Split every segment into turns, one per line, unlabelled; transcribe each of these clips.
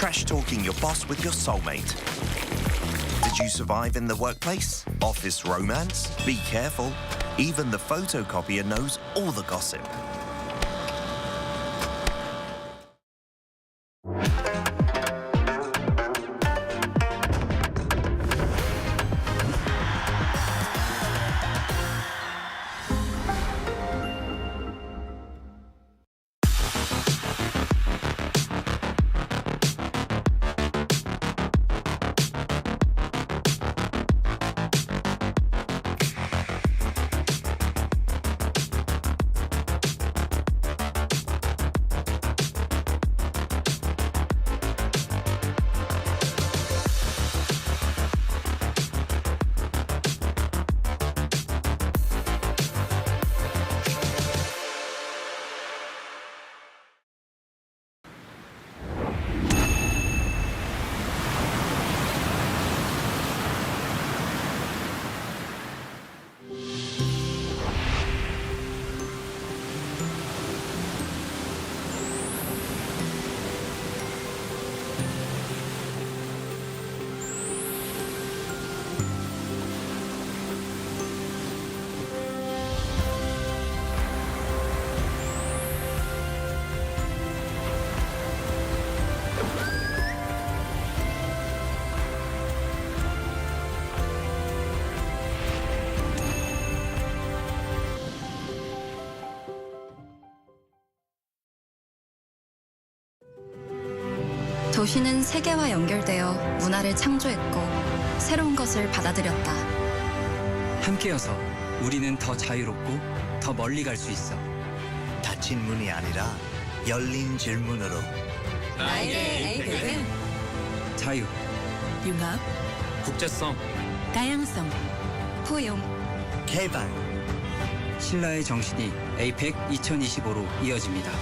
Trash talking your boss with your soulmate. Did you survive in the workplace? Office romance? Be careful. Even the photocopier knows all the gossip.
도시는 세계와 연결되어 문화를 창조했고 새로운 것을 받아들였다.
함께여서 우리는 더 자유롭고 더 멀리 갈 수 있어.
닫힌 문이 아니라 열린 질문으로.
나에게 에이펙은
자유,
융합,
국제성,
다양성,
포용,
개방.
신라의 정신이 에이펙 2025로 이어집니다.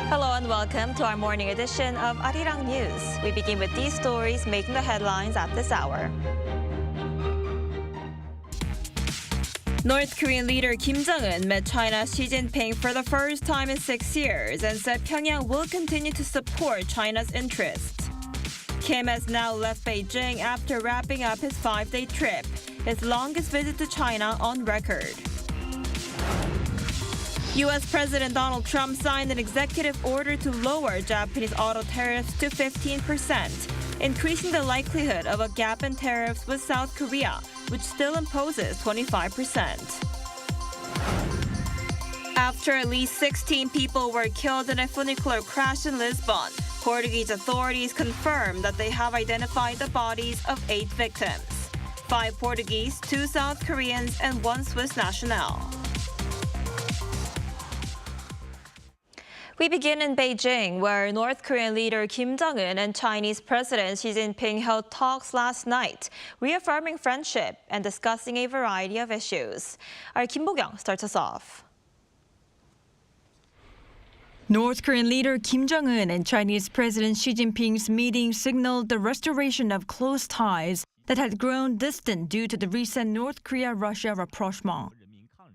Hello and welcome to our morning edition of Arirang News. We begin with these stories making the headlines at this hour. North Korean leader Kim Jong-un met China's Xi Jinping for the first time in 6 years and said Pyongyang will continue to support China's interests. Kim has now left Beijing after wrapping up his 5-day trip, his longest visit to China on record. U.S. President Donald Trump signed an executive order to lower Japanese auto tariffs to 15%, increasing the likelihood of a gap in tariffs with South Korea, which still imposes 25%. After at least 16 people were killed in a funicular crash in Lisbon, Portuguese authorities confirmed that they have identified the bodies of 8 victims: 5 Portuguese, 2 South Koreans, and 1 Swiss national. We begin in Beijing, where North Korean leader Kim Jong-un and Chinese President Xi Jinping held talks last night, reaffirming friendship and discussing a variety of issues. Our Kim Bo-kyung starts us off.
North Korean leader Kim Jong-un and Chinese President Xi Jinping's meeting signaled the restoration of close ties that had grown distant due to the recent North Korea-Russia rapprochement.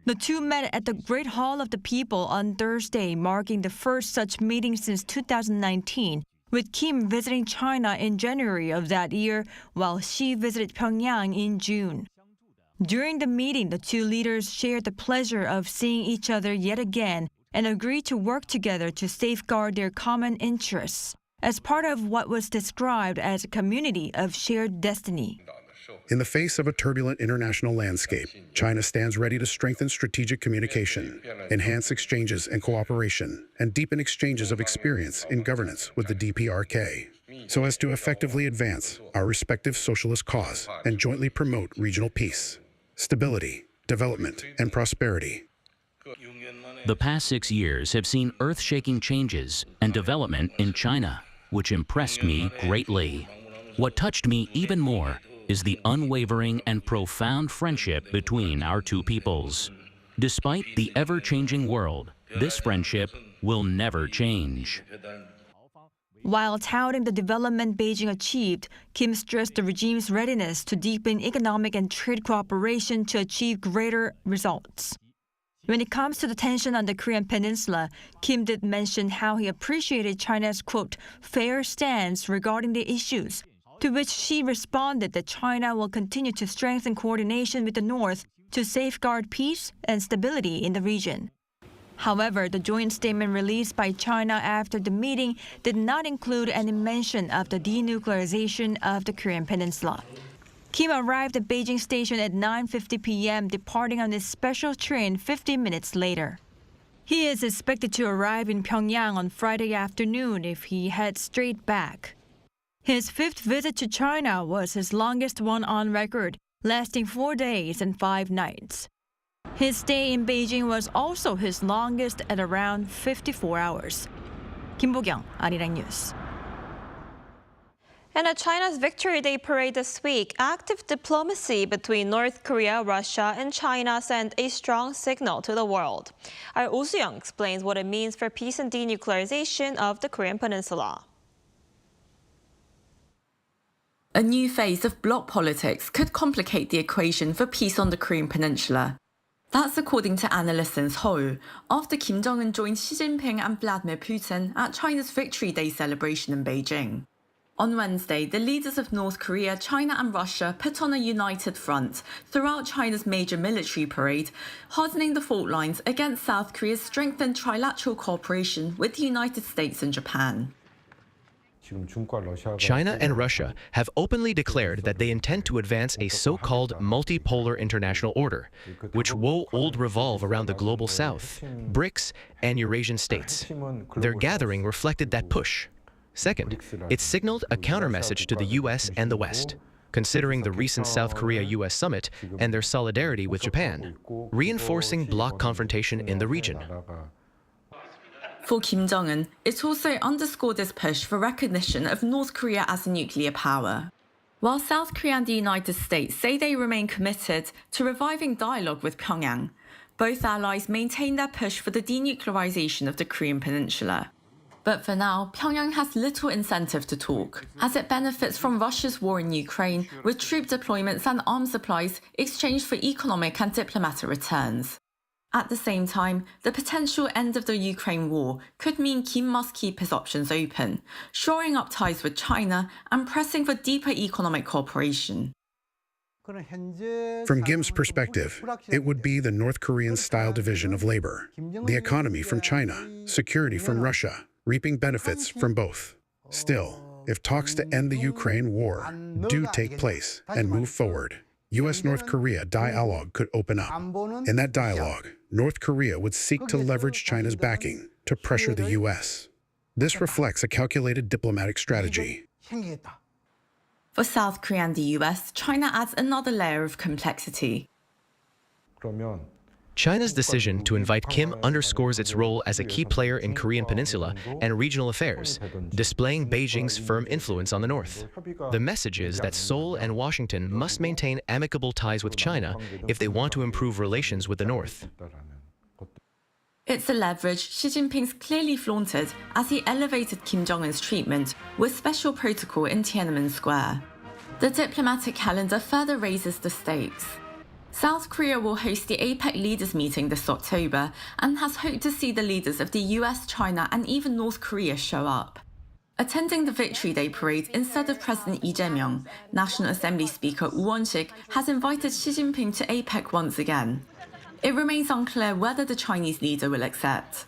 The two met at the Great Hall of the People on Thursday, marking the first such meeting since 2019, with Kim visiting China in January of that year while she visited Pyongyang in June. During the meeting, the two leaders shared the pleasure of seeing each other yet again and agreed to work together to safeguard their common interests as part of what was described as a community of shared destiny.
In the face of a turbulent international landscape, China stands ready to strengthen strategic communication, enhance exchanges and cooperation, and deepen exchanges of experience in governance with the DPRK, so as to effectively advance our respective socialist cause and jointly promote regional peace, stability, development, and prosperity.
The past 6 years have seen earth-shaking changes and development in China, which impressed me greatly. What touched me even more is the unwavering and profound friendship between our two peoples. Despite the ever-changing world, this friendship will never change.
While touting the development Beijing achieved, Kim stressed the regime's readiness to deepen economic and trade cooperation to achieve greater results. When it comes to the tension on the Korean peninsula, Kim did mention how he appreciated China's, quote, fair stance regarding the issues, to which she responded that China will continue to strengthen coordination with the North to safeguard peace and stability in the region. However, the joint statement released by China after the meeting did not include any mention of the denuclearization of the Korean peninsula. Kim arrived at Beijing Station at 9:50 p.m., departing on his special train 50 minutes later. He is expected to arrive in Pyongyang on Friday afternoon if he heads straight back. His fifth visit to China was his longest one on record, lasting 4 days and 5 nights. His stay in Beijing was also his longest at around 54 hours. 김보경, Arirang News.
And at China's Victory Day parade this week, active diplomacy between North Korea, Russia, and China sent a strong signal to the world. Our Oh Soo-young explains what it means for peace and denuclearization of the Korean peninsula.
A new phase of bloc politics could complicate the equation for peace on the Korean peninsula. That's according to analysts in Seoul, after Kim Jong-un joined Xi Jinping and Vladimir Putin at China's Victory Day celebration in Beijing. On Wednesday, the leaders of North Korea, China and Russia put on a united front throughout China's major military parade, hardening the fault lines against South Korea's strengthened trilateral cooperation with the United States and Japan.
China and Russia have openly declared that they intend to advance a so-called multipolar international order, which will all revolve around the global south, BRICS, and Eurasian states. Their gathering reflected that push. Second, it signaled a counter-message to the U.S. and the West, considering the recent South Korea-U.S. summit and their solidarity with Japan, reinforcing bloc confrontation in the region.
For Kim Jong-un, it also underscored his push for recognition of North Korea as a nuclear power. While South Korea and the United States say they remain committed to reviving dialogue with Pyongyang, both allies maintain their push for the denuclearization of the Korean peninsula. But for now, Pyongyang has little incentive to talk, as it benefits from Russia's war in Ukraine, with troop deployments and arms supplies exchanged for economic and diplomatic returns. At the same time, the potential end of the Ukraine war could mean Kim must keep his options open, shoring up ties with China and pressing for deeper economic cooperation.
From Kim's perspective, it would be the North Korean-style division of labor, the economy from China, security from Russia, reaping benefits from both. Still, if talks to end the Ukraine war do take place and move forward, U.S.-North Korea dialogue could open up. In that dialogue, North Korea would seek to leverage China's backing to pressure the U.S. This reflects a calculated diplomatic strategy.
For South Korea and the U.S., China adds another layer of complexity.
China's decision to invite Kim underscores its role as a key player in Korean peninsula and regional affairs, displaying Beijing's firm influence on the North. The message is that Seoul and Washington must maintain amicable ties with China if they want to improve relations with the North.
It's a leverage Xi Jinping's clearly flaunted as he elevated Kim Jong-un's treatment with special protocol in Tiananmen Square. The diplomatic calendar further raises the stakes. South Korea will host the APEC leaders meeting this October and has hoped to see the leaders of the US, China, and even North Korea show up. Attending the Victory Day parade instead of President Lee Jae-myung, National Assembly Speaker Woo Won-sik has invited Xi Jinping to APEC once again. It remains unclear whether the Chinese leader will accept.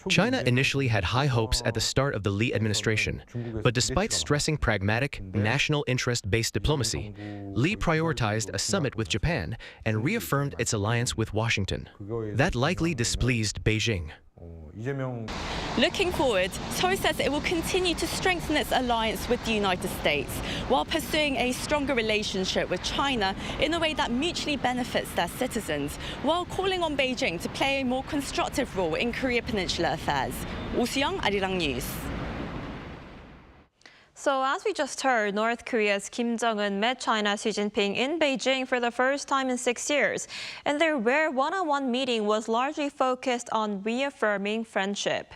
China initially had high hopes at the start of the Lee administration, but despite stressing pragmatic, national interest-based diplomacy, Lee prioritized a summit with Japan and reaffirmed its alliance with Washington. That likely displeased Beijing.
Looking forward, Seoul says it will continue to strengthen its alliance with the United States while pursuing a stronger relationship with China in a way that mutually benefits their citizens, while calling on Beijing to play a more constructive role in Korea Peninsula affairs. Oh Soo-young, Arirang News.
So as we just heard, North Korea's Kim Jong-un met China's Xi Jinping in Beijing for the first time in 6 years. And their rare one-on-one meeting was largely focused on reaffirming friendship.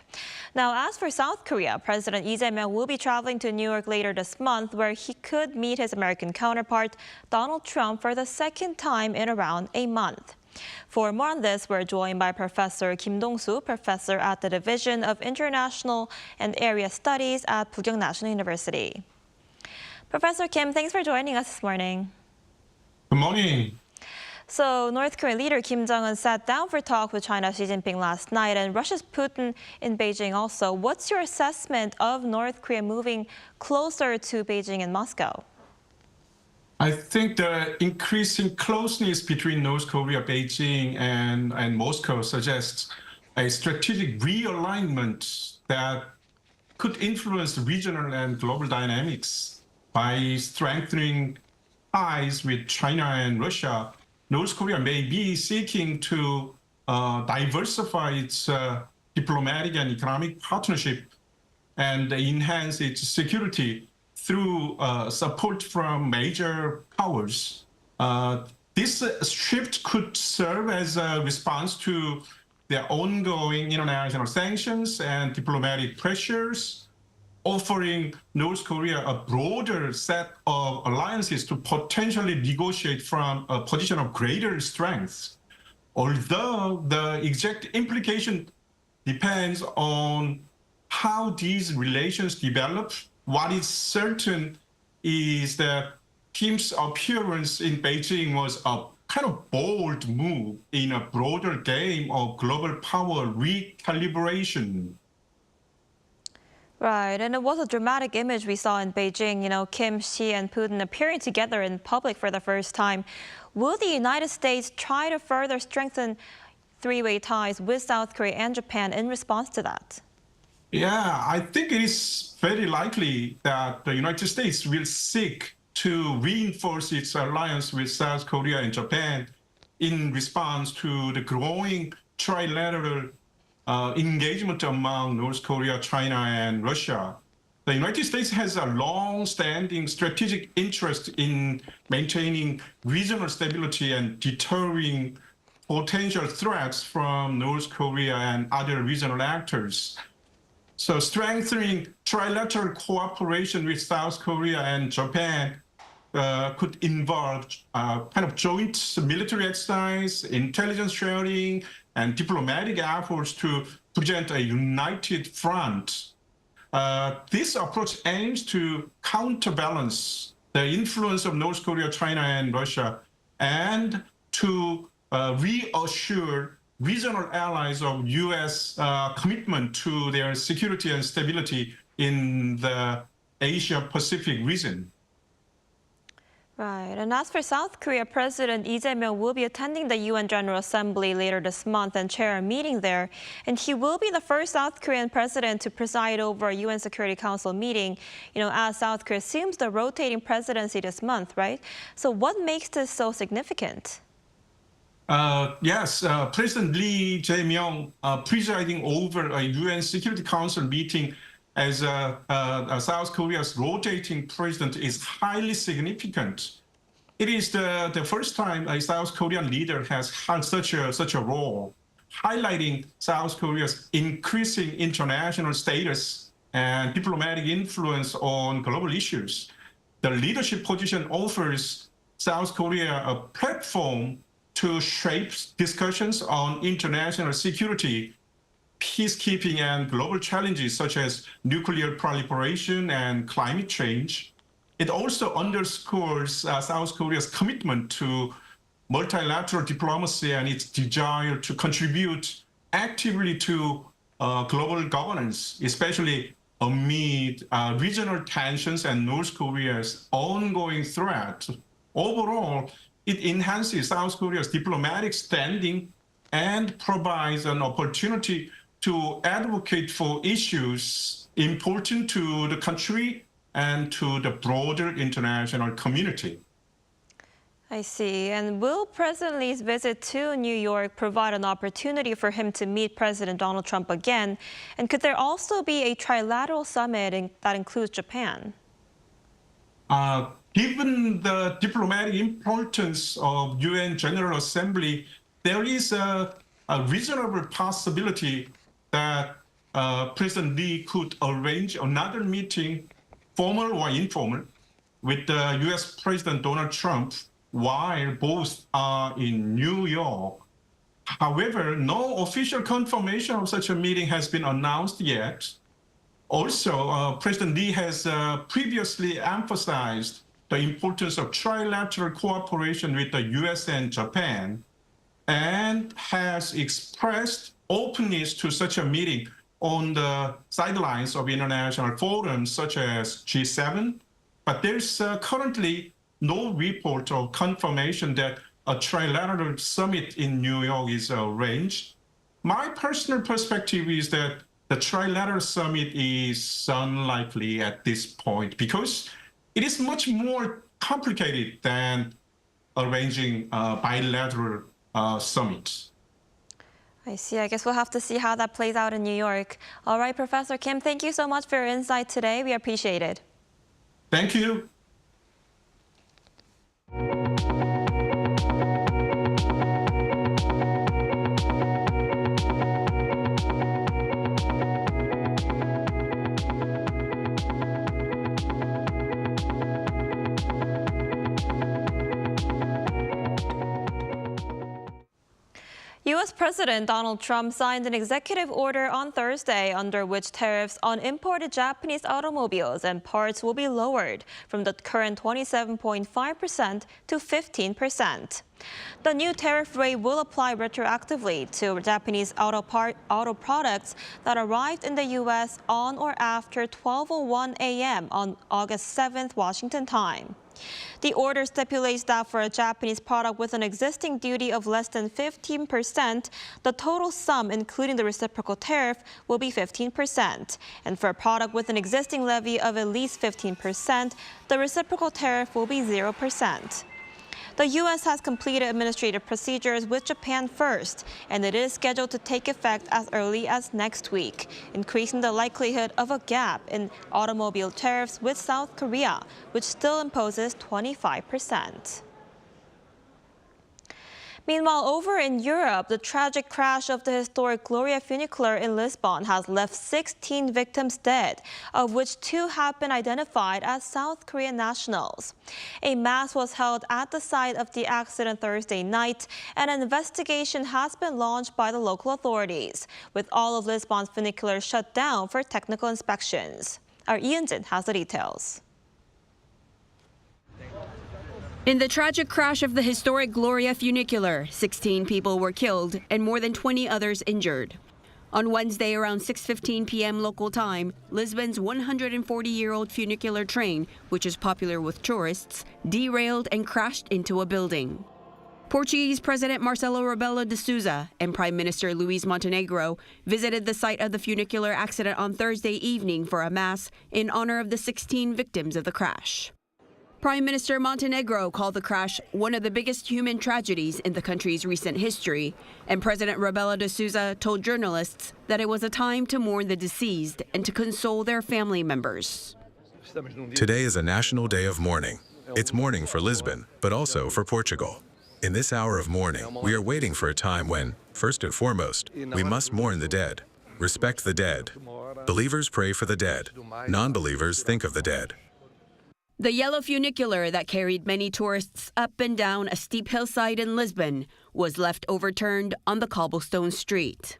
Now, as for South Korea, President Lee Jae-myung will be traveling to New York later this month, where he could meet his American counterpart, Donald Trump, for the second time in around a month. For more on this, we're joined by Professor Kim Dong-soo, professor at the Division of International and Area Studies at Bugyeong National University. Professor Kim, thanks for joining us this morning.
Good morning.
So, North Korean leader Kim Jong-un sat down for talk with China's Xi Jinping last night, and Russia's Putin in Beijing also. What's your assessment of North Korea moving closer to Beijing and Moscow?
I think the increasing closeness between North Korea, Beijing, and Moscow suggests a strategic realignment that could influence regional and global dynamics. By strengthening ties with China and Russia, North Korea may be seeking to diversify its diplomatic and economic partnership and enhance its security through support from major powers. This shift could serve as a response to the ongoing international sanctions and diplomatic pressures, offering North Korea a broader set of alliances to potentially negotiate from a position of greater strength. Although the exact implication depends on how these relations develop, what is certain is that Kim's appearance in Beijing was a kind of bold move in a broader game of global power recalibration.
Right, and it was a dramatic image we saw in Beijing, Kim, Xi, and Putin appearing together in public for the first time. Will the United States try to further strengthen three-way ties with South Korea and Japan in response to that?
Yeah, I think it is very likely that the United States will seek to reinforce its alliance with South Korea and Japan in response to the growing trilateral engagement among North Korea, China, and Russia. The United States has a long-standing strategic interest in maintaining regional stability and deterring potential threats from North Korea and other regional actors. So strengthening trilateral cooperation with South Korea and Japan could involve kind of joint military exercise, intelligence sharing, and diplomatic efforts to present a united front. This approach aims to counterbalance the influence of North Korea, China, and Russia, and to reassure regional allies of U.S. commitment to their security and stability in the Asia-Pacific region.
Right, and as for South Korea, President Lee Jae-myung will be attending the UN General Assembly later this month and chair a meeting there. And he will be the first South Korean president to preside over a UN Security Council meeting, as South Korea assumes the rotating presidency this month, right? So what makes this so significant?
Yes, President Lee Jae-myung presiding over a UN Security Council meeting as South Korea's rotating president is highly significant. It is the first time a South Korean leader has had such a role, highlighting South Korea's increasing international status and diplomatic influence on global issues. The leadership position offers South Korea a platform to shape discussions on international security peacekeeping and global challenges such as nuclear proliferation and climate change. It also underscores South Korea's commitment to multilateral diplomacy and its desire to contribute actively to global governance, especially amid regional tensions and North Korea's ongoing threat. Overall, it enhances South Korea's diplomatic standing and provides an opportunity to advocate for issues important to the country and to the broader international community.
I see. And will President Lee's visit to New York provide an opportunity for him to meet President Donald Trump again? And could there also be a trilateral summit that includes Japan?
Given the diplomatic importance of UN General Assembly, there is a reasonable possibility that President Lee could arrange another meeting, formal or informal, with US President Donald Trump while both are in New York. However, no official confirmation of such a meeting has been announced yet. Also, President Lee has previously emphasized the importance of trilateral cooperation with the US and Japan, and has expressed openness to such a meeting on the sidelines of international forums such as G7. But there's currently no report or confirmation that a trilateral summit in New York is arranged. My personal perspective is that the trilateral summit is unlikely at this point because it is much more complicated than arranging bilateral summits.
I see. I guess we'll have to see how that plays out in New York. All right, Professor Kim, thank you so much for your insight today. We appreciate it.
Thank you.
U.S. President Donald Trump signed an executive order on Thursday under which tariffs on imported Japanese automobiles and parts will be lowered from the current 27.5% to 15%. The new tariff rate will apply retroactively to Japanese auto products that arrived in the U.S. on or after 12:01 a.m. on August 7th, Washington time. The order stipulates that for a Japanese product with an existing duty of less than 15%, the total sum, including the reciprocal tariff, will be 15%. And for a product with an existing levy of at least 15%, the reciprocal tariff will be 0%. The U.S. has completed administrative procedures with Japan first, and it is scheduled to take effect as early as next week, increasing the likelihood of a gap in automobile tariffs with South Korea, which still imposes 25%. Meanwhile, over in Europe, the tragic crash of the historic Gloria funicular in Lisbon has left 16 victims dead, of which 2 have been identified as South Korean nationals. A mass was held at the site of the accident Thursday night, and an investigation has been launched by the local authorities, with all of Lisbon's funicular shut down for technical inspections. Our Ian-jin has the details.
In the tragic crash of the historic Gloria funicular, 16 people were killed and more than 20 others injured. On Wednesday around 6:15 p.m. local time, Lisbon's 140-year-old funicular train, which is popular with tourists, derailed and crashed into a building. Portuguese President Marcelo Rebelo de Sousa and Prime Minister Luís Montenegro visited the site of the funicular accident on Thursday evening for a mass in honor of the 16 victims of the crash. Prime Minister Montenegro called the crash one of the biggest human tragedies in the country's recent history, and President Rebelo de Sousa told journalists that it was a time to mourn the deceased and to console their family members.
Today is a national day of mourning. It's mourning for Lisbon, but also for Portugal. In this hour of mourning, we are waiting for a time when, first and foremost, we must mourn the dead, respect the dead. Believers pray for the dead. Non-believers think of the dead.
The yellow funicular that carried many tourists up and down a steep hillside in Lisbon was left overturned on the cobblestone street.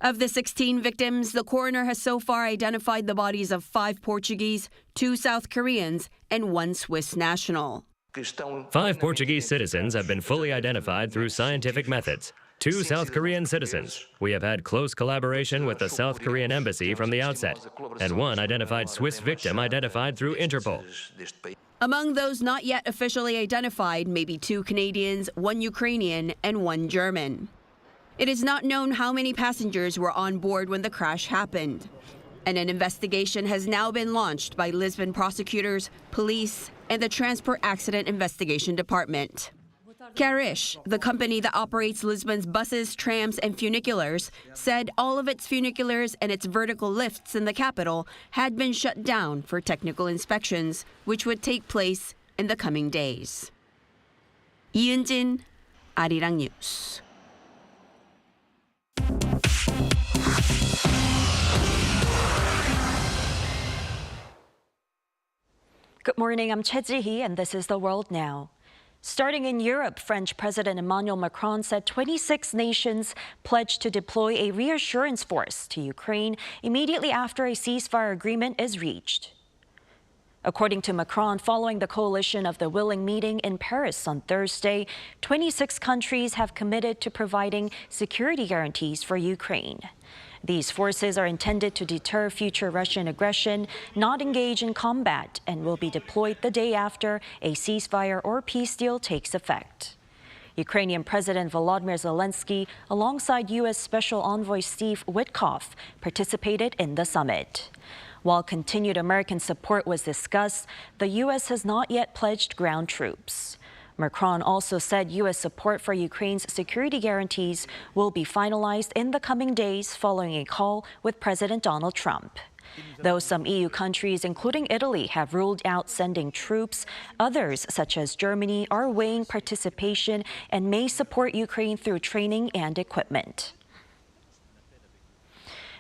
Of the 16 victims, the coroner has so far identified the bodies of 5 Portuguese, 2 South Koreans, and 1 Swiss national.
5 Portuguese citizens have been fully identified through scientific methods. 2 South Korean citizens. We have had close collaboration with the South Korean embassy from the outset. And 1 identified Swiss victim identified through Interpol.
Among those not yet officially identified may be 2 Canadians, 1 Ukrainian, and 1 German. It is not known how many passengers were on board when the crash happened. And an investigation has now been launched by Lisbon prosecutors, police, and the Transport Accident Investigation Department. Carish, the company that operates Lisbon's buses, trams, and funiculars, said all of its funiculars and its vertical lifts in the capital had been shut down for technical inspections, which would take place in the coming days. 이은진, Arirang News.
Good morning, I'm Choi Ji-hee, and this is The World Now. Starting in Europe, French President Emmanuel Macron said 26 nations pledged to deploy a reassurance force to Ukraine immediately after a ceasefire agreement is reached. According to Macron, following the coalition of the willing meeting in Paris on Thursday, 26 countries have committed to providing security guarantees for Ukraine. These forces are intended to deter future Russian aggression, not engage in combat, and will be deployed the day after a ceasefire or peace deal takes effect. Ukrainian President Volodymyr Zelensky, alongside U.S. Special Envoy Steve Witkoff, participated in the summit. While continued American support was discussed, the U.S. has not yet pledged ground troops. Macron also said U.S. support for Ukraine's security guarantees will be finalized in the coming days following a call with President Donald Trump. Though some EU countries, including Italy, have ruled out sending troops, others, such as Germany, are weighing participation and may support Ukraine through training and equipment.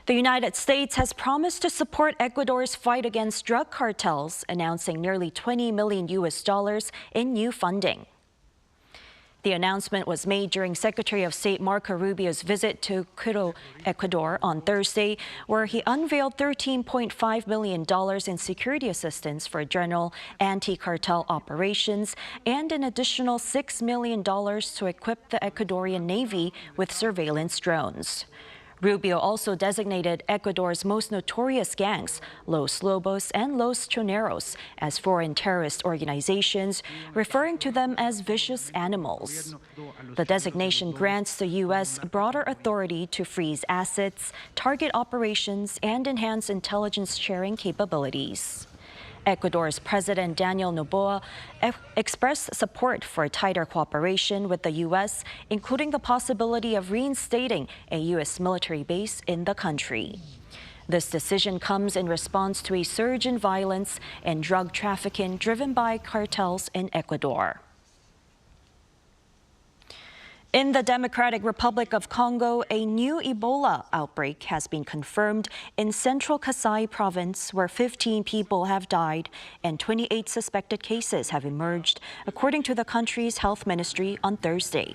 The United States has promised to support Ecuador's fight against drug cartels, announcing nearly $20 million in new funding. The announcement was made during Secretary of State Marco Rubio's visit to Quito, Ecuador on Thursday, where he unveiled $13.5 million in security assistance for general anti-cartel operations and an additional $6 million to equip the Ecuadorian Navy with surveillance drones. Rubio also designated Ecuador's most notorious gangs, Los Lobos and Los Choneros, as foreign terrorist organizations, referring to them as vicious animals. The designation grants the U.S. broader authority to freeze assets, target operations, and enhance intelligence sharing capabilities. Ecuador's President Daniel Noboa expressed support for tighter cooperation with the U.S., including the possibility of reinstating a U.S. military base in the country. This decision comes in response to a surge in violence and drug trafficking driven by cartels in Ecuador. In the Democratic Republic of Congo, a new Ebola outbreak has been confirmed in central Kasai province, where 15 people have died and 28 suspected cases have emerged, according to the country's health ministry on Thursday.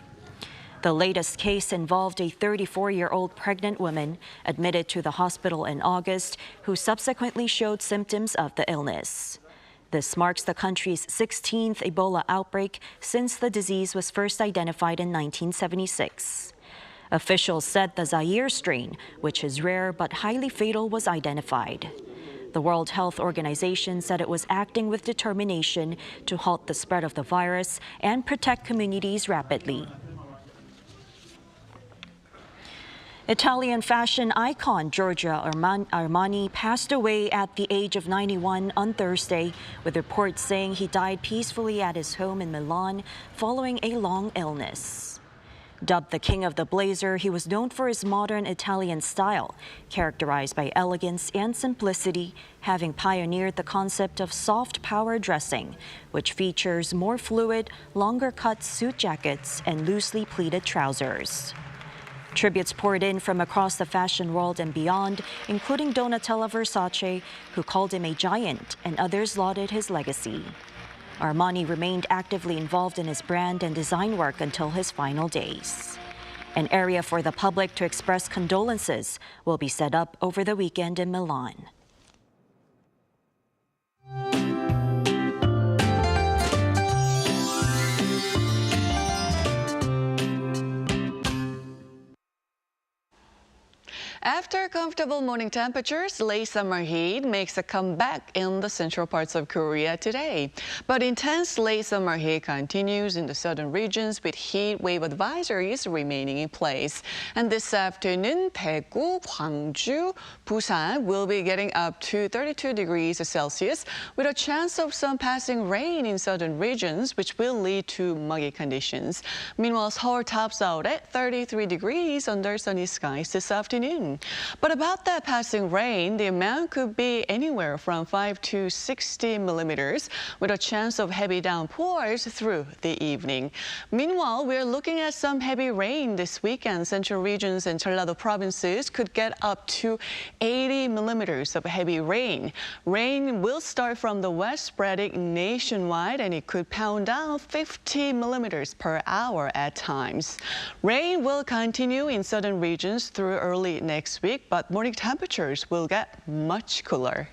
The latest case involved a 34-year-old pregnant woman admitted to the hospital in August, who subsequently showed symptoms of the illness. This marks the country's 16th Ebola outbreak since the disease was first identified in 1976. Officials said the Zaire strain, which is rare but highly fatal, was identified. The World Health Organization said it was acting with determination to halt the spread of the virus and protect communities rapidly. Italian fashion icon Giorgio Armani passed away at the age of 91 on Thursday, with reports saying he died peacefully at his home in Milan following a long illness. Dubbed the King of the Blazer, he was known for his modern Italian style, characterized by elegance and simplicity, having pioneered the concept of soft power dressing, which features more fluid, longer-cut suit jackets and loosely pleated trousers. Tributes poured in from across the fashion world and beyond, including Donatella Versace, who called him a giant, and others lauded his legacy. Armani remained actively involved in his brand and design work until his final days. An area for the public to express condolences will be set up over the weekend in Milan.
After comfortable morning temperatures, late summer heat makes a comeback in the central parts of Korea today. But intense late summer heat continues in the southern regions with heat wave advisories remaining in place. And this afternoon, Daegu, Gwangju, Busan will be getting up to 32 degrees Celsius with a chance of some passing rain in southern regions, which will lead to muggy conditions. Meanwhile, Seoul tops out at 33 degrees under sunny skies this afternoon. But about that passing rain, the amount could be anywhere from 5 to 60 millimeters, with a chance of heavy downpours through the evening. Meanwhile, we're looking at some heavy rain this weekend. Central regions and Jeollado provinces could get up to 80 millimeters of heavy rain. Rain will start from the west, spreading nationwide, and it could pound down 50 millimeters per hour at times. Rain will continue in southern regions through early next week, but morning temperatures will get much cooler.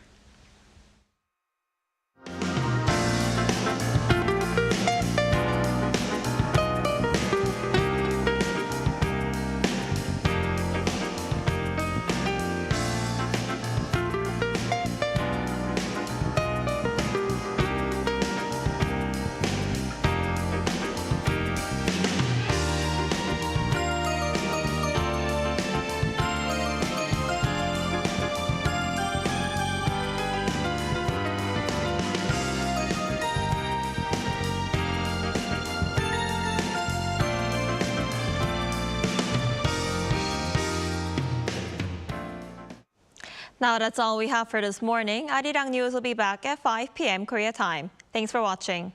Now that's all we have for this morning. Arirang News will be back at 5 p.m. Korea time. Thanks for watching.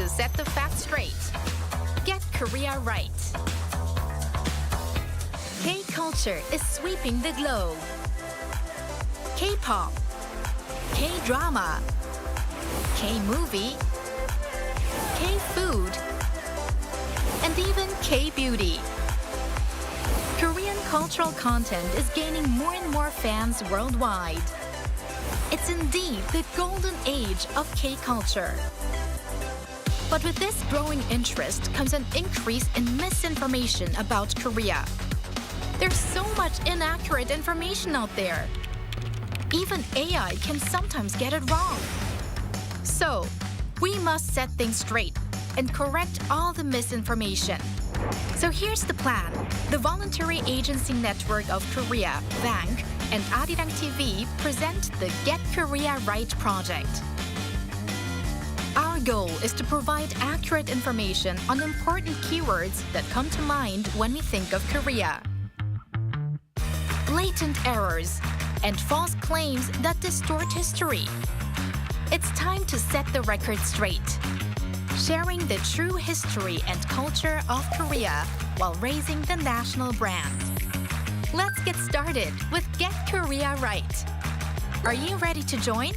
Set the facts straight. Get Korea right. K-culture is sweeping the globe. K-pop, K-drama, K-movie, K-food, and even K-beauty. Korean cultural content is gaining more and more fans worldwide. It's indeed the golden age of K-culture. But with this growing interest comes an increase in misinformation about Korea. There's so much inaccurate information out there. Even AI can sometimes get it wrong. So, we must set things straight and correct all the misinformation. So here's the plan. The Voluntary Agency Network of Korea, Bank, and Arirang TV present the Get Korea Right project. Our goal is to provide accurate information on important keywords that come to mind when we think of Korea. Blatant errors and false claims that distort history. It's time to set the record straight, sharing the true history and culture of Korea while raising the national brand. Let's get started with Get Korea Right. Are you ready to join?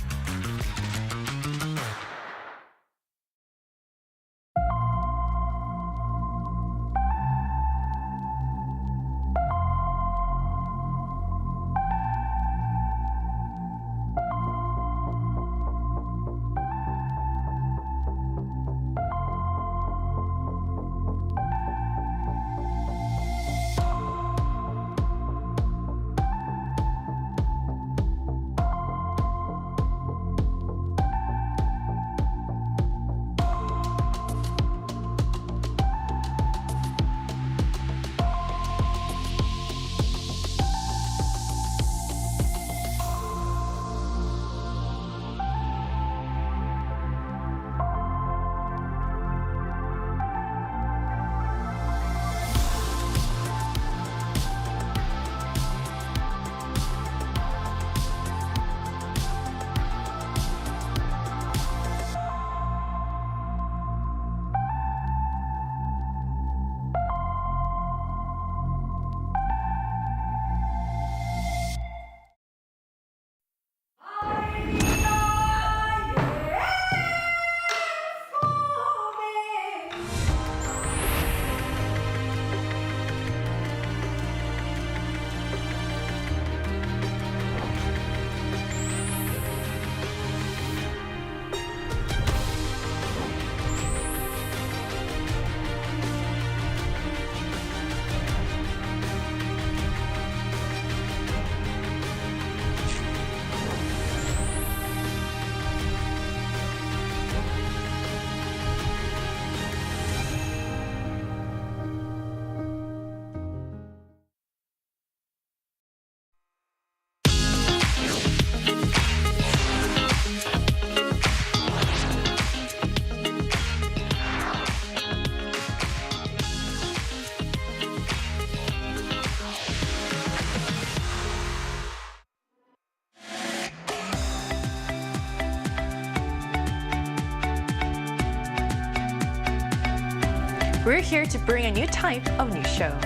We're here to bring a new type of news show.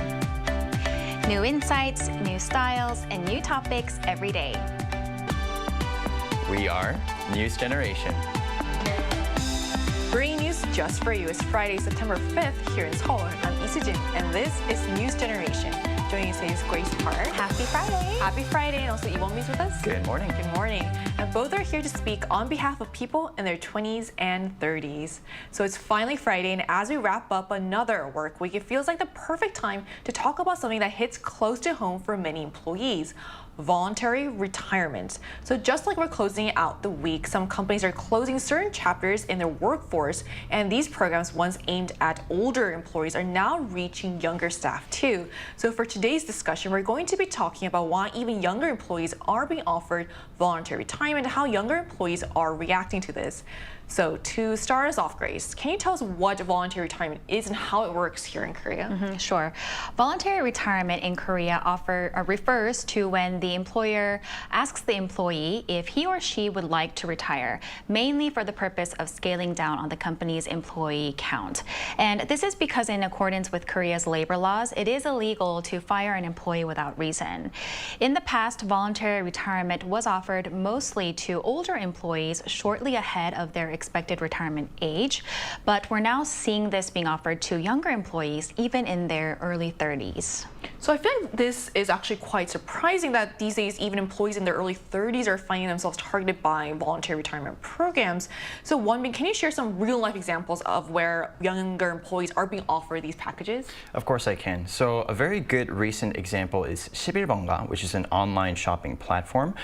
New insights, new styles, and new topics every day.
We are News Generation.
Bringing news just for you is Friday, September 5th here in Seoul. I'm Isujin, and this is News Generation. Joining us today is Grace Park.
Happy Friday.
Happy Friday, and also Yvonne is with us.
Good morning.
Good morning. And both are here to speak on behalf of people in their 20s and 30s. So it's finally Friday, and as we wrap up another work week, it feels like the perfect time to talk about something that hits close to home for many employees. Voluntary retirement. So just like we're closing out the week, some companies are closing certain chapters in their workforce, and these programs, once aimed at older employees, are now reaching younger staff too. So for today's discussion, we're going to be talking about why even younger employees are being offered voluntary retirement and how younger employees are reacting to this. So to start us off, Grace, can you tell us what voluntary retirement is and how it works here in Korea?
Sure. Voluntary retirement in Korea refers to when the employer asks the employee if he or she would like to retire, mainly for the purpose of scaling down on the company's employee count. And this is because in accordance with Korea's labor laws, it is illegal to fire an employee without reason. In the past, voluntary retirement was offered mostly to older employees shortly ahead of their expected retirement age, but we're now seeing this being offered to younger employees even in their early 30s.
So I feel like this is actually quite surprising that these days even employees in their early 30s are finding themselves targeted by voluntary retirement programs. So Wonbin, can you share some real-life examples of where younger employees are being offered these packages?
Of course I can. So a very good recent example is 11번가, which is an online shopping platform.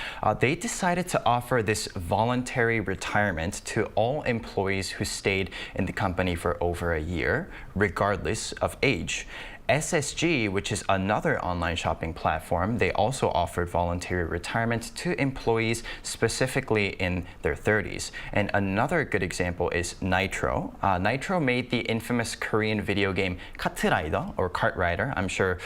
They decided to offer this voluntary retirement to all employees who stayed in the company for over a year, regardless of age. SSG, which is another online shopping platform, they also offered voluntary retirement to employees specifically in their 30s. And another good example is Nitro. Nitro made the infamous Korean video game Katrider, or Kart Rider. I'm sure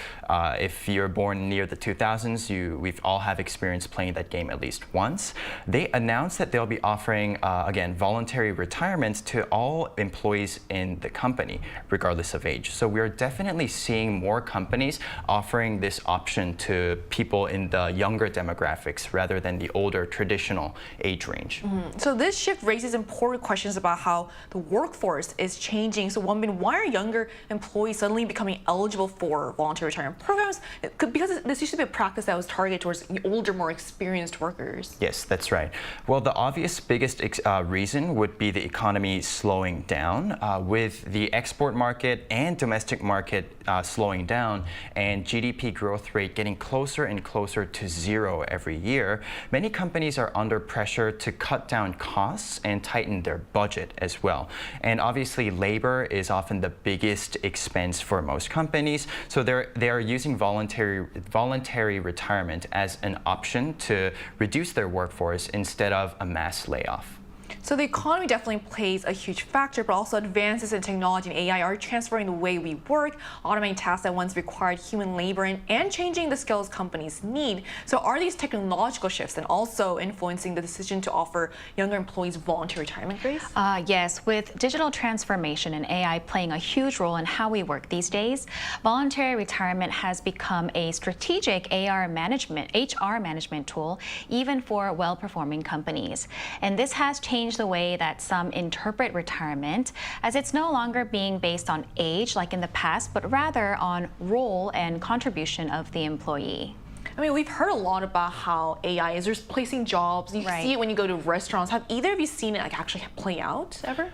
if you're born near the 2000s, we've all have experience playing that game at least once. They announced that they'll be offering, again, voluntary retirement to all employees in the company, regardless of age. So we're definitely seeing more companies offering this option to people in the younger demographics rather than the older traditional age range.
So this shift raises important questions about how the workforce is changing. So why are younger employees suddenly becoming eligible for voluntary retirement programs? Because this used to be a practice that was targeted towards older, more experienced workers.
Yes, that's right. Well, the obvious biggest reason would be the economy slowing down. With the export market and domestic market slowing down and GDP growth rate getting closer and closer to zero every year, many companies are under pressure to cut down costs and tighten their budget as well. And obviously, labor is often the biggest expense for most companies, so they are using voluntary retirement as an option to reduce their workforce instead of a mass layoff.
So the economy definitely plays a huge factor, but also advances in technology and AI are transforming the way we work, automating tasks that once required human labor and changing the skills companies need. So are these technological shifts and also influencing the decision to offer younger employees voluntary retirement, Grace?
Yes, with digital transformation and AI playing a huge role in how we work these days, voluntary retirement has become a strategic HR management tool, even for well-performing companies. And this has changed the way that some interpret retirement, as it's no longer being based on age like in the past, but rather on role and contribution of the employee.
I mean, we've heard a lot about how AI is replacing jobs. You see it when you go to restaurants. Have either of you seen it actually play out ever?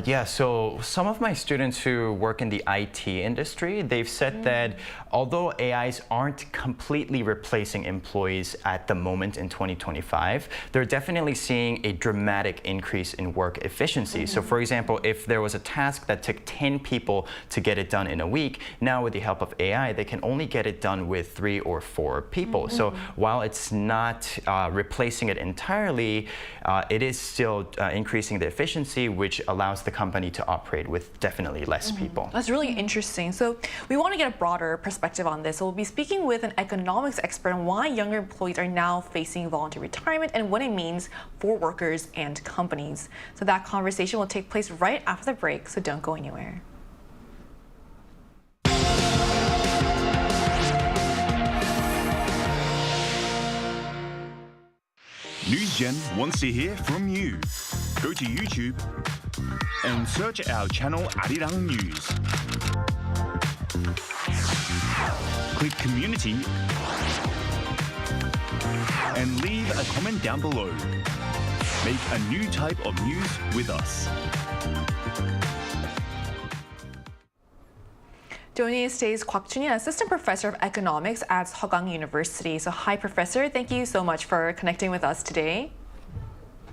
Yeah, so some of my students who work in the IT industry, they've said that although AIs aren't completely replacing employees at the moment in 2025, they're definitely seeing a dramatic increase in work efficiency. So for example, if there was a task that took 10 people to get it done in a week, now with the help of AI, they can only get it done with 3 or 4 people. So while it's not replacing it entirely, it is still increasing the efficiency, which allows the company to operate with definitely less people.
That's really interesting. So we want to get a broader perspective on this. So we'll be speaking with an economics expert on why younger employees are now facing voluntary retirement and what it means for workers and companies. So that conversation will take place right after the break, so don't go anywhere.
NewsGen wants to hear from you. Go to YouTube and search our channel Arirang News. Click Community and leave a comment down below. Make a new type of news with us.
Joining us today is Kwak Junyan, Assistant Professor of Economics at Seogang University. So hi, Professor. Thank you so much for connecting with us today.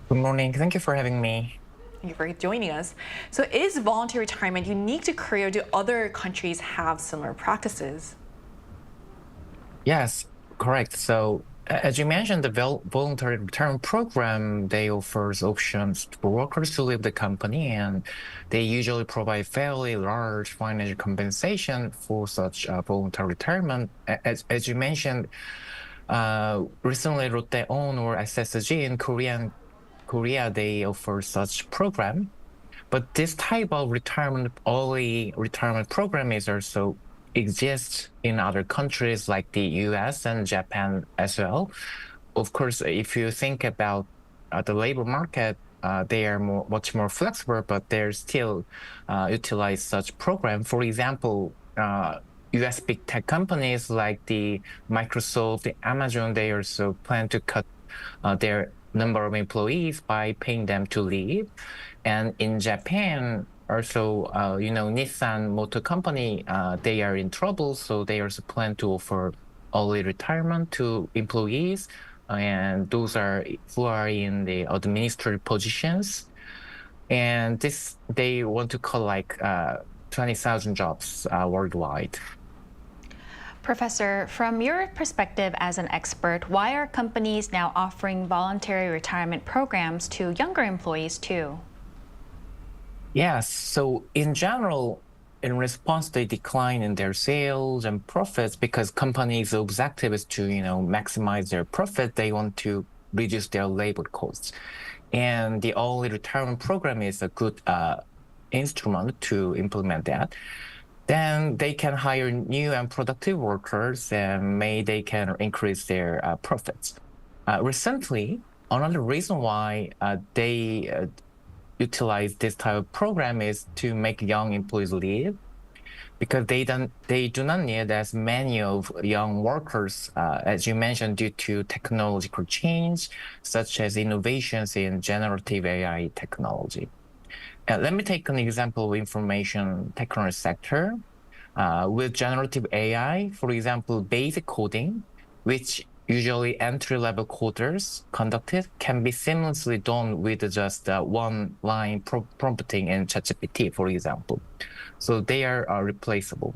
Good morning. Thank you for having me.
Thank you for joining us. So is voluntary retirement unique to Korea, or do other countries have similar practices?
Yes, correct. So as you mentioned, the voluntary retirement program, they offers options for workers to leave the company, and they usually provide fairly large financial compensation for such voluntary retirement. As you mentioned, recently Lotte-on or SSG in Korea, they offer such program. But this type of early retirement program is also exists in other countries like the US and Japan as well. Of course, if you think about the labor market, they are much more flexible, but they're still utilize such program. For example, US big tech companies like the Microsoft, the Amazon, they also plan to cut their number of employees by paying them to leave. And in Japan, also, Nissan Motor Company, they are in trouble, so they also plan to offer early retirement to employees, and those who are in the administrative positions. And they want to cut like 20,000 jobs worldwide.
Professor, from your perspective as an expert, why are companies now offering voluntary retirement programs to younger employees too?
Yes, so in general, in response to a decline in their sales and profits, because companies' objective is to, maximize their profit, they want to reduce their labor costs. And the early retirement program is a good instrument to implement that. Then they can hire new and productive workers, and they can increase their profits. Recently, another reason why they utilize this type of program is to make young employees leave, because they do not need as many of young workers, as you mentioned, due to technological change, such as innovations in generative AI technology. Let me take an example of information technology sector. With generative AI, for example, basic coding, which usually entry-level coders conducted, can be seamlessly done with just one-line prompting in ChatGPT, for example. So they are replaceable.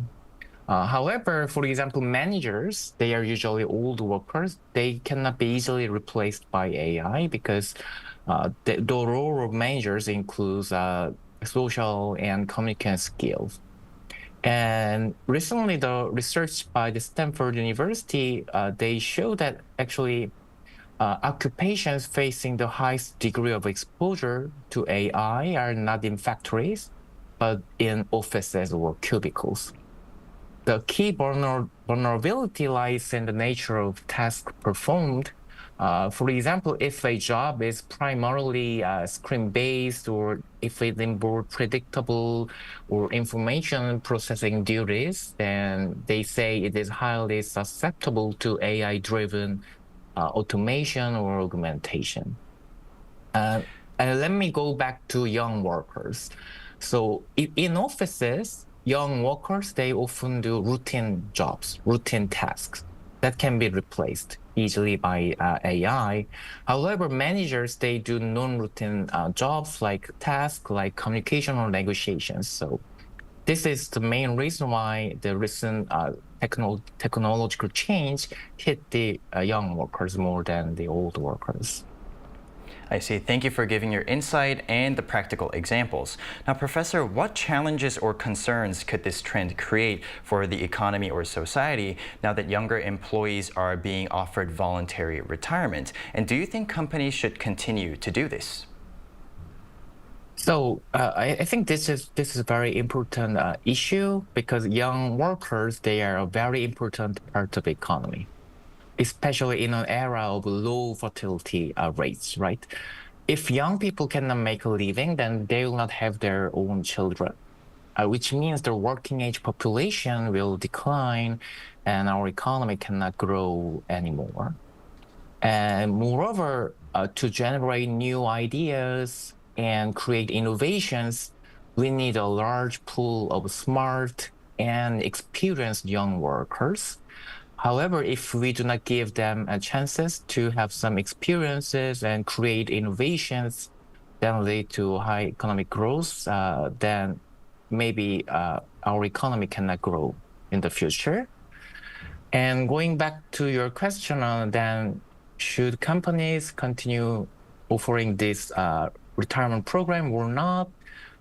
However, for example, managers, they are usually old workers. They cannot be easily replaced by AI because the role of managers includes social and communication skills. And recently, the research by the Stanford University, they show that actually occupations facing the highest degree of exposure to AI are not in factories, but in offices or cubicles. The key vulnerability lies in the nature of tasks performed. For example, if a job is primarily screen-based, or if it involves predictable or information processing duties, then they say it is highly susceptible to AI-driven automation or augmentation. And let me go back to young workers. So in offices, young workers, they often do routine jobs, routine tasks that can be replaced easily by AI. However, managers, they do non-routine jobs like tasks like communication or negotiations. So this is the main reason why the recent technological change hit the young workers more than the old workers.
I see. Thank you for giving your insight and the practical examples. Now, Professor, what challenges or concerns could this trend create for the economy or society now that younger employees are being offered voluntary retirement? And do you think companies should continue to do this?
So I think this is a very important issue, because young workers, they are a very important part of the economy, especially in an era of low fertility rates, right? If young people cannot make a living, then they will not have their own children, which means the working age population will decline and our economy cannot grow anymore. And moreover, to generate new ideas and create innovations, we need a large pool of smart and experienced young workers. However, if we do not give them chances to have some experiences and create innovations that lead to high economic growth, then maybe our economy cannot grow in the future. And going back to your question on then, should companies continue offering this retirement program or not?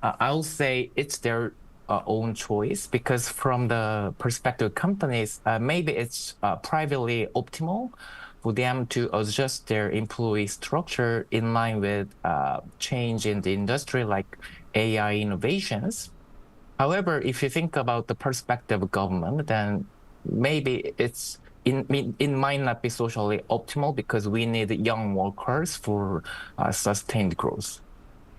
I will say it's their own choice, because from the perspective of companies, maybe it's privately optimal for them to adjust their employee structure in line with change in the industry like AI innovations. However, if you think about the perspective of government, then maybe it might not be socially optimal, because we need young workers for sustained growth.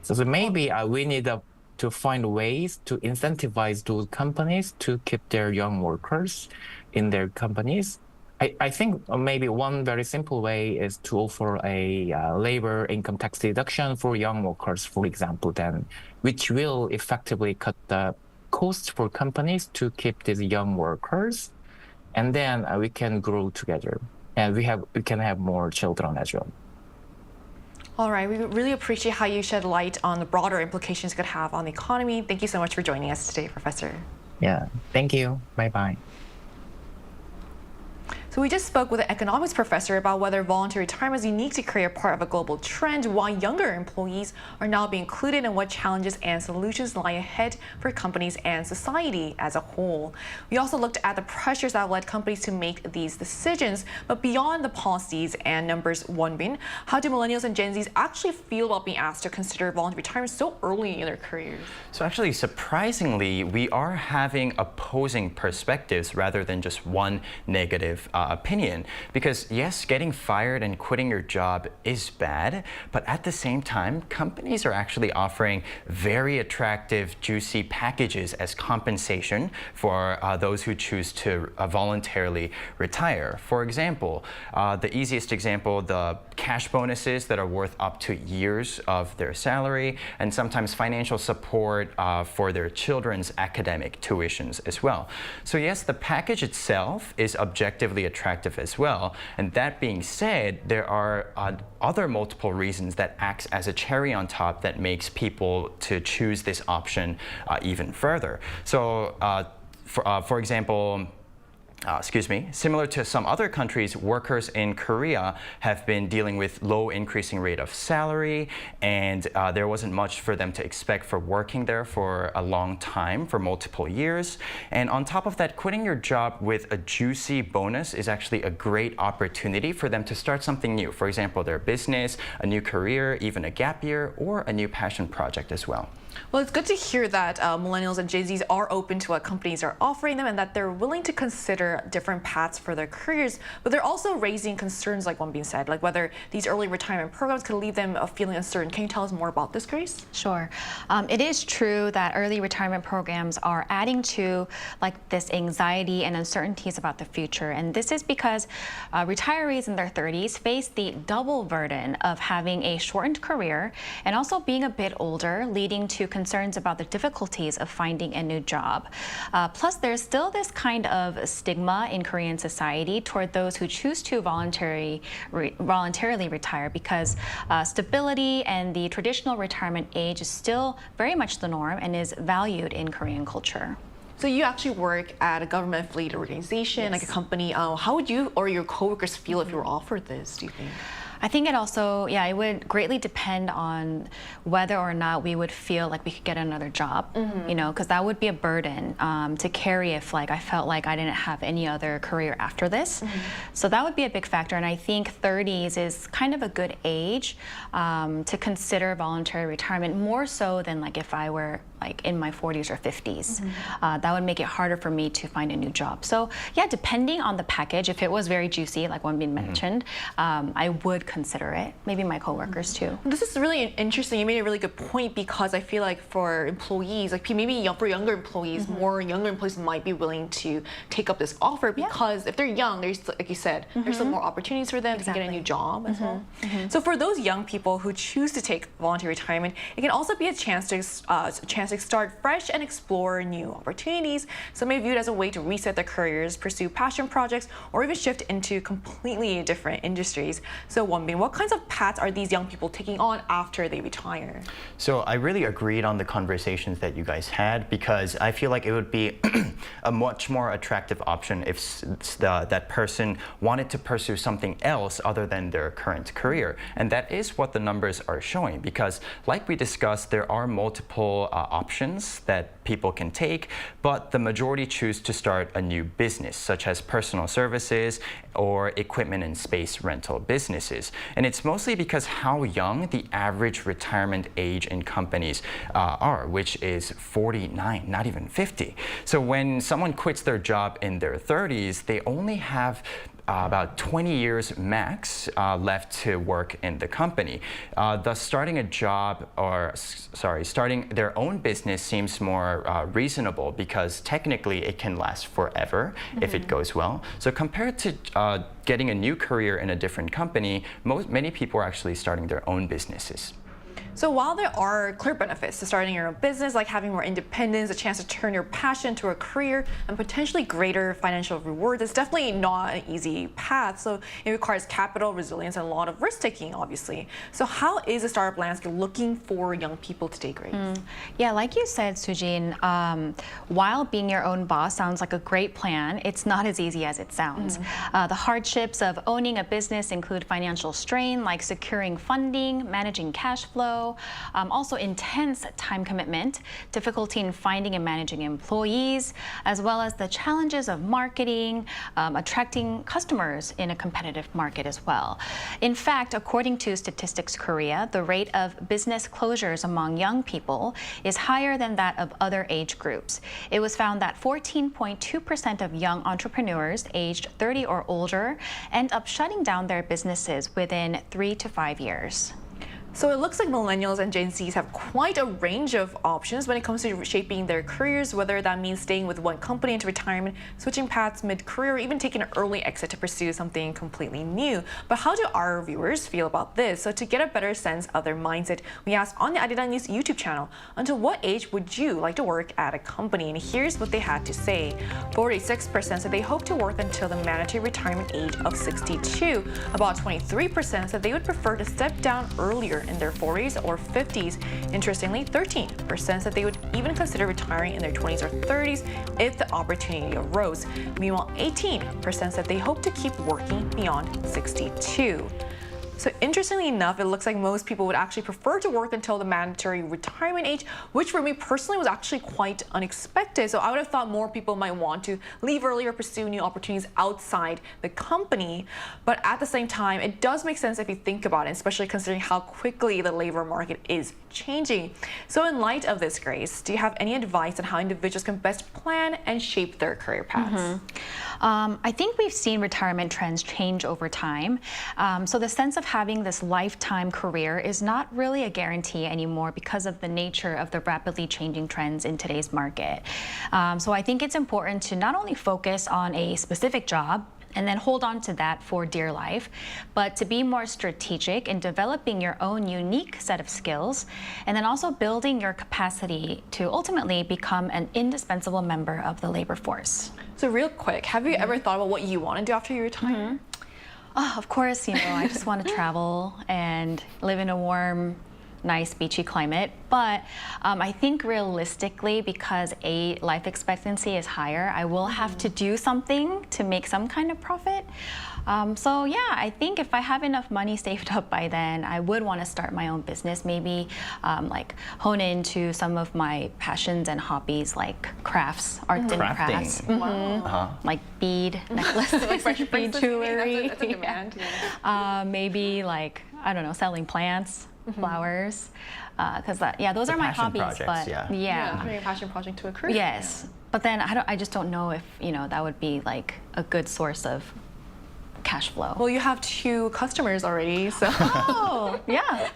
So maybe we need to find ways to incentivize those companies to keep their young workers in their companies. I think maybe one very simple way is to offer a labor income tax deduction for young workers, for example, then, which will effectively cut the costs for companies to keep these young workers. And then we can grow together, and we can have more children as well.
All right, we really appreciate how you shed light on the broader implications it could have on the economy. Thank you so much for joining us today, Professor.
Yeah, thank you. Bye-bye.
So we just spoke with an economics professor about whether voluntary retirement is unique to Korea, part of a global trend, why younger employees are now being included, and what challenges and solutions lie ahead for companies and society as a whole. We also looked at the pressures that have led companies to make these decisions, but beyond the policies and numbers, Wonbin, how do millennials and Gen Zs actually feel about being asked to consider voluntary retirement so early in their careers?
So actually, surprisingly, we are having opposing perspectives rather than just one negative opinion. Because yes, getting fired and quitting your job is bad, but at the same time, companies are actually offering very attractive, juicy packages as compensation for those who choose to voluntarily retire. For example, the easiest example, the cash bonuses that are worth up to years of their salary, and sometimes financial support for their children's academic tuitions as well. So yes, the package itself is objectively attractive as well. And that being said, there are other multiple reasons that acts as a cherry on top that makes people to choose this option even further. So for example, similar to some other countries, workers in Korea have been dealing with low increasing rate of salary, and there wasn't much for them to expect for working there for a long time, for multiple years. And on top of that, quitting your job with a juicy bonus is actually a great opportunity for them to start something new. For example, their business, a new career, even a gap year, or a new passion project as well.
Well, it's good to hear that millennials and Gen Zs are open to what companies are offering them and that they're willing to consider different paths for their careers. But they're also raising concerns, like one being said, like whether these early retirement programs could leave them feeling uncertain. Can you tell us more about this, Grace?
Sure. It is true that early retirement programs are adding to this anxiety and uncertainties about the future. And this is because retirees in their 30s face the double burden of having a shortened career and also being a bit older, leading to concerns about the difficulties of finding a new job. Plus, there's still this kind of stigma in Korean society toward those who choose to voluntarily retire because stability and the traditional retirement age is still very much the norm and is valued in Korean culture.
So you actually work at a government-affiliated organization,
Yes.
like a company. How would you or your coworkers feel if you were offered this, do you think?
I think it also, it would greatly depend on whether or not we would feel like we could get another job, because that would be a burden to carry if I felt like I didn't have any other career after this. So that would be a big factor. And I think 30s is kind of a good age to consider voluntary retirement, more so than if I were in my 40s or 50s. That would make it harder for me to find a new job. So yeah, depending on the package, if it was very juicy, like one being mentioned, I would consider it. Maybe my coworkers too.
This is really interesting. You made a really good point because I feel like for employees, maybe for younger employees, more younger employees might be willing to take up this offer because if they're young, there's, like you said, there's some more opportunities for them to get a new job as well. So for those young people who choose to take voluntary retirement, it can also be a chance to start fresh and explore new opportunities. Some may view it as a way to reset their careers, pursue passion projects, or even shift into completely different industries. So Wonbin, what kinds of paths are these young people taking on after they retire?
So I really agreed on the conversations that you guys had because I feel like it would be a much more attractive option if that person wanted to pursue something else other than their current career. And that is what the numbers are showing because like we discussed, there are multiple options that people can take, but the majority choose to start a new business, such as personal services or equipment and space rental businesses. And it's mostly because how young the average retirement age in companies are, which is 49, not even 50. So when someone quits their job in their 30s, they only have about 20 years max left to work in the company. Thus, starting their own business seems more reasonable because technically it can last forever if it goes well. So compared to getting a new career in a different company, many people are actually starting their own businesses.
So while there are clear benefits to starting your own business, like having more independence, a chance to turn your passion to a career, and potentially greater financial rewards, it's definitely not an easy path. So it requires capital, resilience, and a lot of risk-taking, obviously. So how is the startup landscape looking for young people today, Grace?
Yeah, like you said, Sujin, while being your own boss sounds like a great plan, it's not as easy as it sounds. The hardships of owning a business include financial strain, like securing funding, managing cash flow, also intense time commitment, difficulty in finding and managing employees, as well as the challenges of marketing, attracting customers in a competitive market as well. In fact, according to Statistics Korea, the rate of business closures among young people is higher than that of other age groups. It was found that 14.2% of young entrepreneurs aged 30 or older end up shutting down their businesses within 3 to 5 years.
So it looks like millennials and Gen Zs have quite a range of options when it comes to shaping their careers, whether that means staying with one company into retirement, switching paths mid-career, or even taking an early exit to pursue something completely new. But how do our viewers feel about this? So to get a better sense of their mindset, we asked on the Arirang News YouTube channel, until what age would you like to work at a company? And here's what they had to say. 46% said they hope to work until the mandatory retirement age of 62. About 23% said they would prefer to step down earlier in their 40s or 50s. Interestingly, 13% said they would even consider retiring in their 20s or 30s if the opportunity arose. Meanwhile, 18% said they hope to keep working beyond 62. So interestingly enough, it looks like most people would actually prefer to work until the mandatory retirement age, which for me personally was actually quite unexpected. So I would have thought more people might want to leave early or pursue new opportunities outside the company. But at the same time, it does make sense if you think about it, especially considering how quickly the labor market is changing. So in light of this, Grace, do you have any advice on how individuals can best plan and shape their career paths?
I think we've seen retirement trends change over time. So the sense of having this lifetime career is not really a guarantee anymore because of the nature of the rapidly changing trends in today's market. So I think it's important to not only focus on a specific job and then hold on to that for dear life, but to be more strategic in developing your own unique set of skills, and then also building your capacity to ultimately become an indispensable member of the labor force.
So real quick, have you ever thought about what you want to do after you retire?
Oh, of course, I just want to travel and live in a warm, nice beachy climate. But I think realistically, because life expectancy is higher, I will have to do something to make some kind of profit. So yeah, I think if I have enough money saved up by then, I would want to start my own business, maybe like hone into some of my passions and hobbies like crafts, arts and crafts. Like bead necklaces, like bead jewelry.
That's a demand.
Maybe like, I don't know, selling plants, flowers, because those are my hobbies.
Projects,
Turning a passion project to a career.
Yes, but then I just don't know if that would be like a good source of cash flow.
Well, you have 2 customers already, so.
Oh, yeah.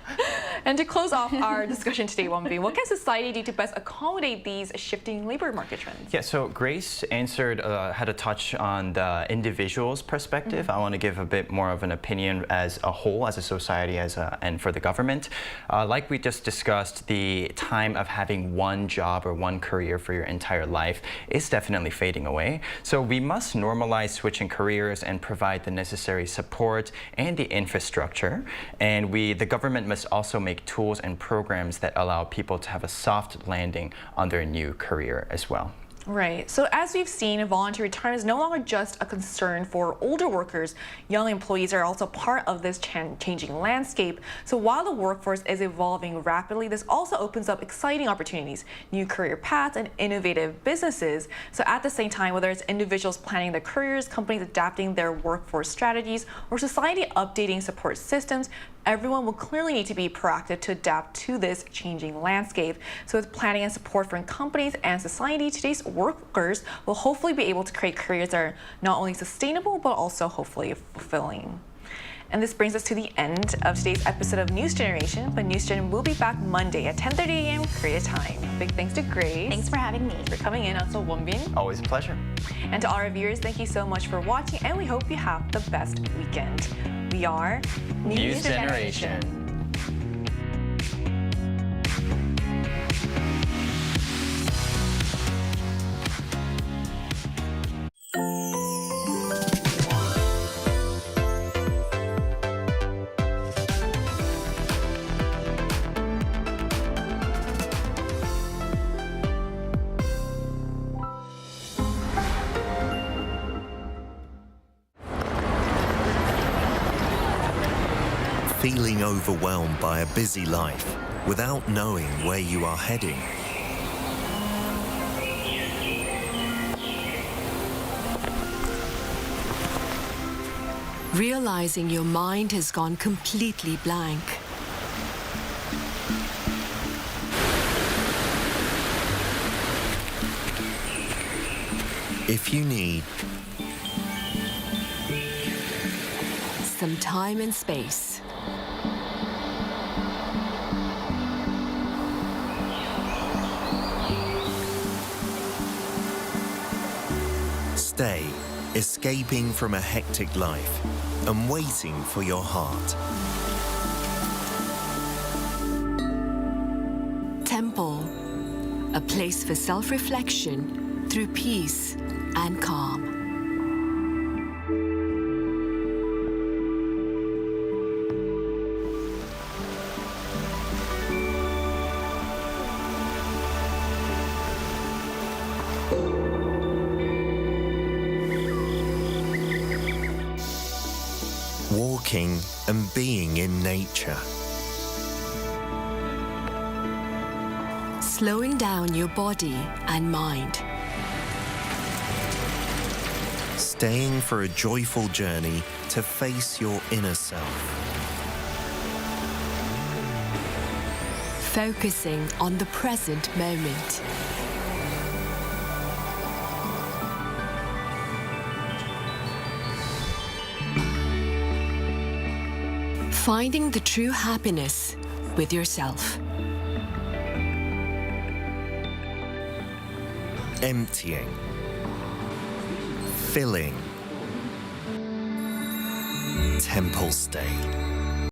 And to close off our discussion today, Wonbin, what can society do to best accommodate these shifting labor market trends?
Yeah, so Grace answered, had a touch on the individual's perspective. I want to give a bit more of an opinion as a whole, as a society, and for the government. Like we just discussed, the time of having one job or one career for your entire life is definitely fading away. So we must normalize switching careers and provide the necessary support and the infrastructure. And the government must also make tools and programs that allow people to have a soft landing on their new career as well.
Right. So as we've seen, voluntary retirement is no longer just a concern for older workers. Young employees are also part of this changing landscape. So while the workforce is evolving rapidly, this also opens up exciting opportunities, new career paths, and innovative businesses. So at the same time, whether it's individuals planning their careers, companies adapting their workforce strategies, or society updating support systems, everyone will clearly need to be proactive to adapt to this changing landscape. So with planning and support from companies and society, today's workers will hopefully be able to create careers that are not only sustainable, but also hopefully fulfilling. And this brings us to the end of today's episode of News Generation, but News Gen will be back Monday at 10:30 a.m. Korea time. Big thanks to Grace.
Thanks for having me.
For coming in, also Wonbin.
Always a pleasure.
And to all our viewers, thank you so much for watching, and we hope you have the best weekend. We are
News Generation.
Feeling overwhelmed by a busy life without knowing where you are heading.
Realizing your mind has gone completely blank.
If you need
some time and space,
stay, escaping from a hectic life and waiting for your heart.
Temple, a place for self-reflection through peace and calm.
Walking and being in nature.
Slowing down your body and mind.
Staying for a joyful journey to face your inner self.
Focusing on the present moment. Finding the true happiness with yourself.
Emptying. Filling. Templestay.